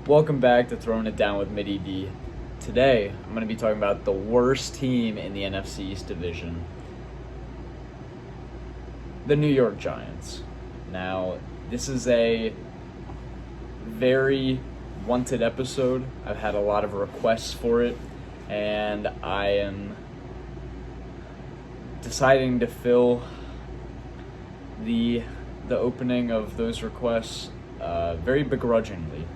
Welcome back to Throwing It Down with Midi D. Today, I'm going to be talking about the worst team in the NFC East division, the New York Giants. Now, this is a very wanted episode. I've had a lot of requests for it, and I am deciding to fill the opening of those requests very begrudgingly,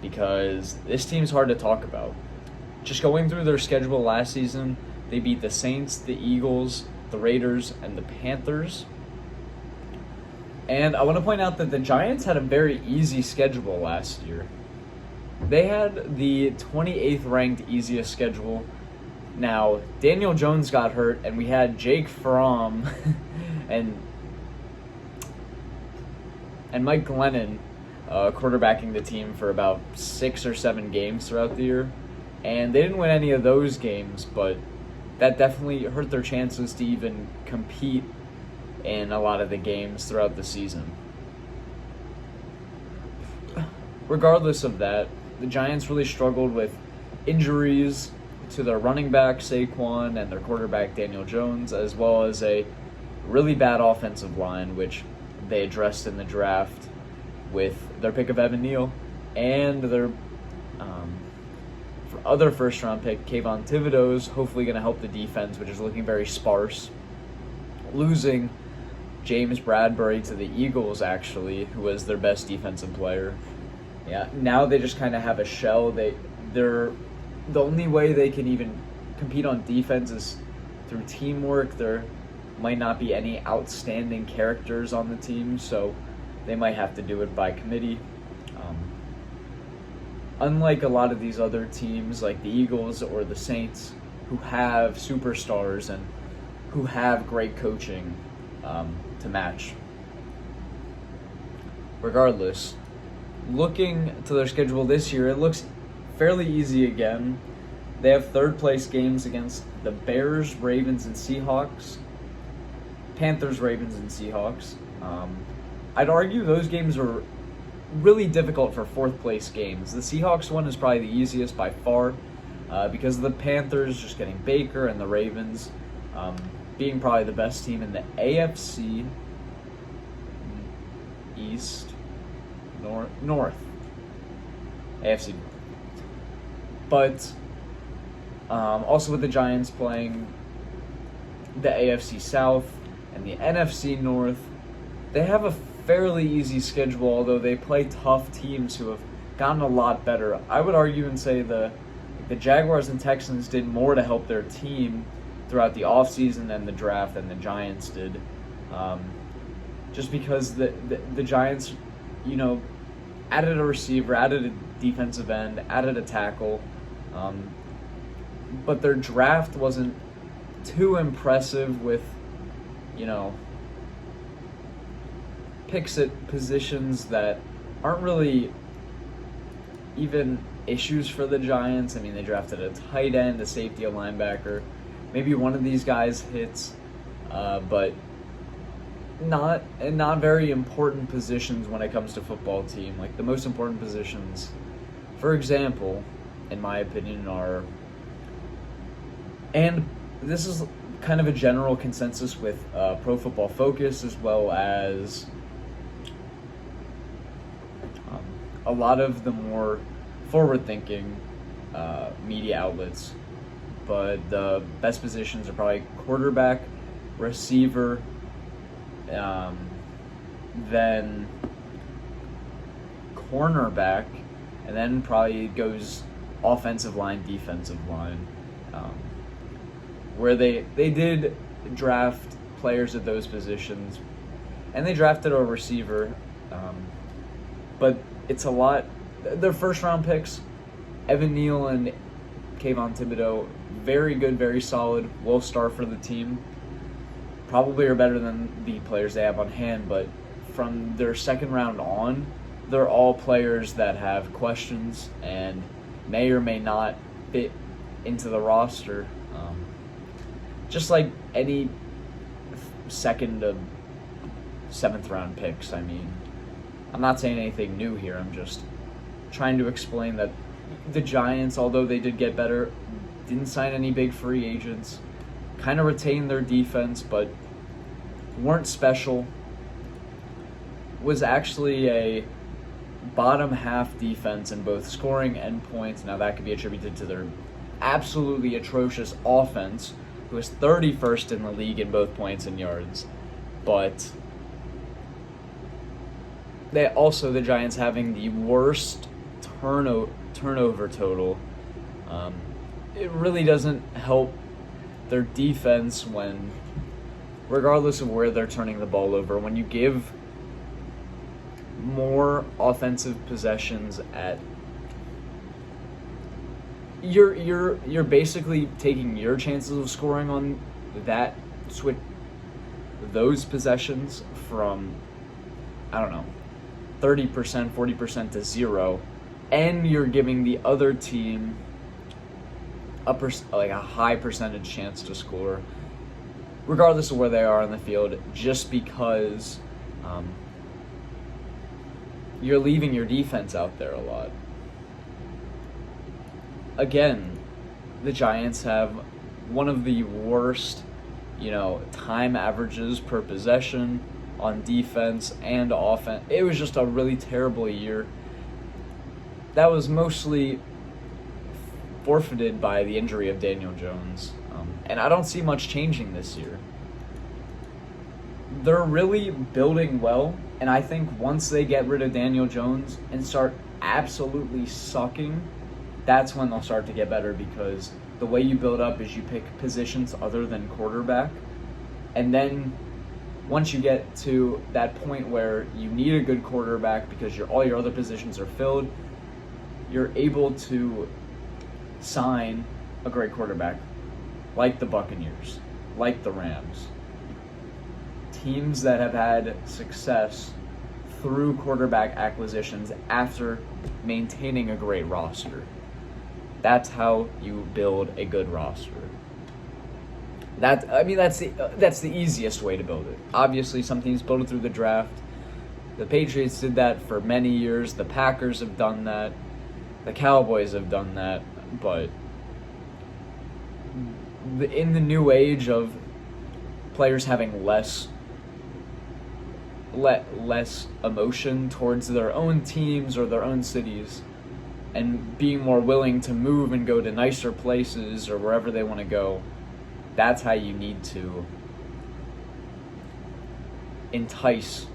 because this team's hard to talk about. Just going through their schedule last season, they beat the Saints, the Eagles, the Raiders, and the Panthers. And I want to point out that the Giants had a very easy schedule last year. They had the 28th ranked easiest schedule. Now, Daniel Jones got hurt, and we had Jake Fromm and Mike Glennon quarterbacking the team for about 6 or 7 games throughout the year. And they didn't win any of those games, but that definitely hurt their chances to even compete in a lot of the games throughout the season. Regardless of that, the Giants really struggled with injuries to their running back Saquon and their quarterback Daniel Jones, as well as a really bad offensive line, which they addressed in the draft with their pick of Evan Neal and their other first-round pick, Kayvon Thibodeau's, hopefully going to help the defense, which is looking very sparse. Losing James Bradbury to the Eagles, actually, who was their best defensive player. Yeah, now they just kind of have a shell. They're the only way they can even compete on defense is through teamwork. There might not be any outstanding characters on the team, so they might have to do it by committee. Unlike a lot of these other teams like the Eagles or the Saints, who have superstars and who have great coaching to match. Regardless, looking to their schedule this year, it looks fairly easy again. They have third place games against the Bears, Ravens, and Seahawks. Panthers, Ravens, and Seahawks. I'd argue those games are really difficult for fourth place games. The Seahawks one is probably the easiest by far because of the Panthers just getting Baker and the Ravens being probably the best team in the AFC East, North. AFC. But also with the Giants playing the AFC South and the NFC North, they have a fairly easy schedule, although they play tough teams who have gotten a lot better. I would argue and say the Jaguars and Texans did more to help their team throughout the offseason and the draft than the Giants did. Just because the Giants, added a receiver, added a defensive end, added a tackle, but their draft wasn't too impressive with, picks at positions that aren't really even issues for the Giants. I mean, they drafted a tight end, a safety, a linebacker. Maybe one of these guys hits, but not very important positions when it comes to football team. Like the most important positions, for example, in my opinion, are, and this is kind of a general consensus with Pro Football Focus as well as a lot of the more forward-thinking media outlets, but the best positions are probably quarterback, receiver, then cornerback, and then probably goes offensive line, defensive line, where they did draft players at those positions, and they drafted a receiver, but it's a lot. Their first-round picks, Evan Neal and Kayvon Thibodeau, very good, very solid, will start for the team. Probably are better than the players they have on hand, but from their second round on, they're all players that have questions and may or may not fit into the roster. Just like any second to seventh round picks. I mean, I'm not saying anything new here. I'm just trying to explain that the Giants, although they did get better, didn't sign any big free agents, kind of retained their defense, but weren't special, was actually a bottom half defense in both scoring and points. Now that could be attributed to their absolutely atrocious offense, who was 31st in the league in both points and yards. But the Giants having the worst turnover total. It really doesn't help their defense when, regardless of where they're turning the ball over, when you give more offensive possessions at you're basically taking your chances of scoring on that switch those possessions from, I don't know, 30%, 40% to 0, and you're giving the other team a high percentage chance to score, regardless of where they are on the field, just because you're leaving your defense out there a lot. Again, the Giants have one of the worst, time averages per possession on defense and offense. It was just a really terrible year. That was mostly forfeited by the injury of Daniel Jones. And I don't see much changing this year. They're really building well, and I think once they get rid of Daniel Jones and start absolutely sucking, that's when they'll start to get better, because the way you build up is you pick positions other than quarterback, and then once you get to that point where you need a good quarterback because all your other positions are filled, you're able to sign a great quarterback, like the Buccaneers, like the Rams. Teams that have had success through quarterback acquisitions after maintaining a great roster. That's how you build a good roster. That's the easiest way to build it. Obviously, some teams build it through the draft. The Patriots did that for many years. The Packers have done that. The Cowboys have done that. But in the new age of players having less emotion towards their own teams or their own cities, and being more willing to move and go to nicer places or wherever they want to go, that's how you need to entice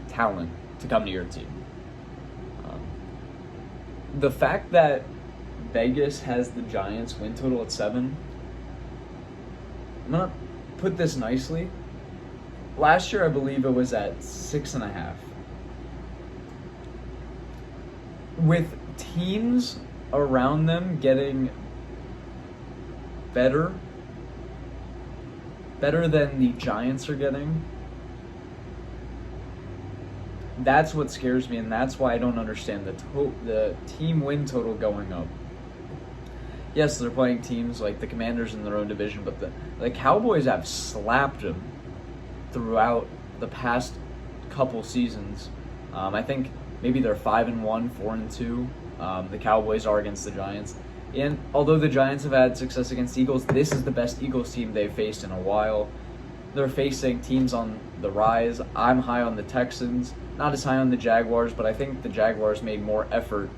talent to come to your team. The fact that Vegas has the Giants win total at 7, I'm going to put this nicely. Last year, I believe it was at 6.5. With teams around them getting better than the Giants are getting, that's what scares me, and that's why I don't understand the team win total going up. Yes, they're playing teams like the Commanders in their own division, but the Cowboys have slapped them throughout the past couple seasons. I think maybe they're 5-1, 4-2. The Cowboys are against the Giants. And although the Giants have had success against Eagles, this is the best Eagles team they've faced in a while. They're facing teams on the rise. I'm high on the Texans, not as high on the Jaguars, but I think the Jaguars made more effort.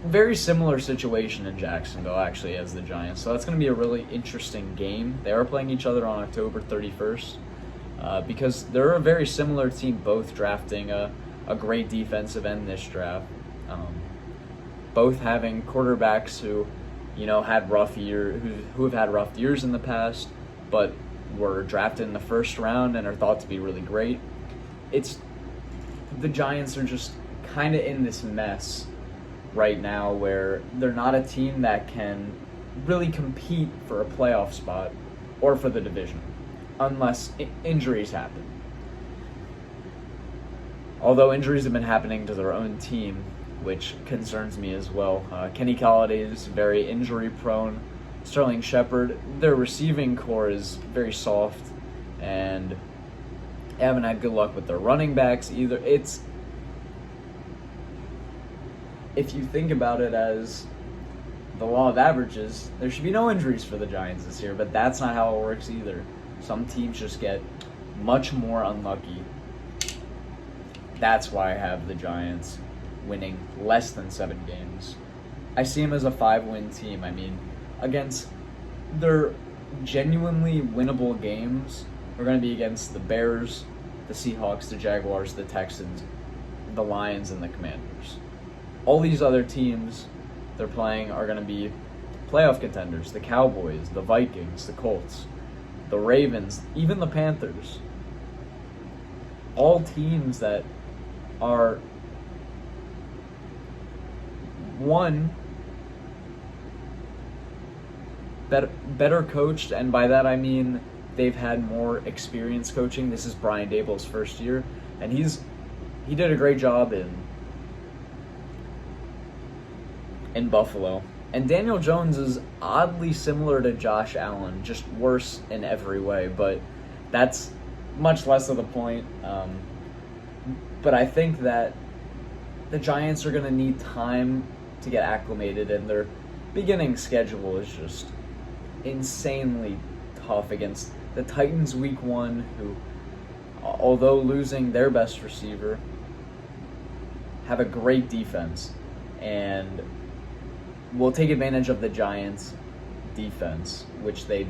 Very similar situation in Jacksonville, actually, as the Giants. So that's going to be a really interesting game. They are playing each other on October 31st because they're a very similar team, both drafting a great defensive end this draft. Both having quarterbacks who, had who have had rough years in the past, but were drafted in the first round and are thought to be really great. The Giants are just kind of in this mess right now where they're not a team that can really compete for a playoff spot or for the division unless injuries happen. Although injuries have been happening to their own team, which concerns me as well. Kenny Golladay is very injury prone. Sterling Shepard, their receiving core is very soft, and they haven't had good luck with their running backs either. if you think about it as the law of averages, there should be no injuries for the Giants this year, but that's not how it works either. Some teams just get much more unlucky. That's why I have the Giants winning less than 7 games. I see them as a 5-win team. I mean, against their genuinely winnable games are going to be against the Bears, the Seahawks, the Jaguars, the Texans, the Lions, and the Commanders. All these other teams they're playing are going to be playoff contenders. The Cowboys, the Vikings, the Colts, the Ravens, even the Panthers. All teams that are, one, better coached, and by that I mean they've had more experience coaching. This is Brian Daboll's first year, and he did a great job in Buffalo. And Daniel Jones is oddly similar to Josh Allen, just worse in every way, but that's much less of the point. But I think that the Giants are going to need time to get acclimated, and their beginning schedule is just insanely tough against the Titans week 1, who, although losing their best receiver, have a great defense and will take advantage of the Giants' defense, which they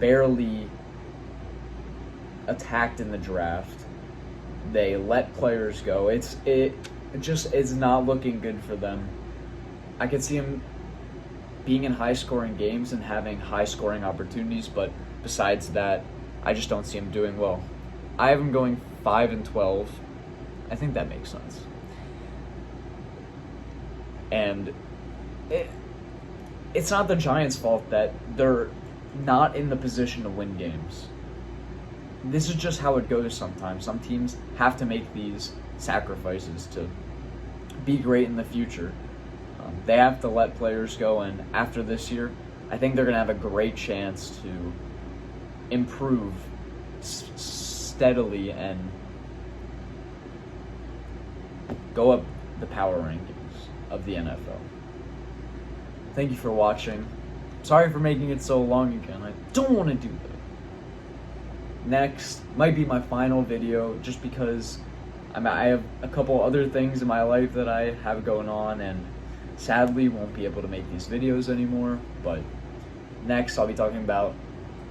barely attacked in the draft. They let players go. It just is not looking good for them. I could see them being in high-scoring games and having high-scoring opportunities, but besides that, I just don't see them doing well. I have them going 5-12. I think that makes sense. And it's not the Giants' fault that they're not in the position to win games. This is just how it goes sometimes. Some teams have to make these sacrifices to be great in the future. They have to let players go, and after this year, I think they're going to have a great chance to improve steadily and go up the power rankings of the NFL. Thank you for watching. Sorry for making it so long again. I don't want to do that. Next might be my final video, just because I have a couple other things in my life that I have going on, and sadly won't be able to make these videos anymore. But next I'll be talking about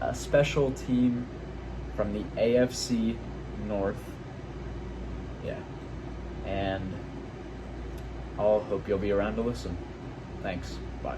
a special team from the AFC North. Yeah. And I'll hope you'll be around to listen. Thanks. Bye.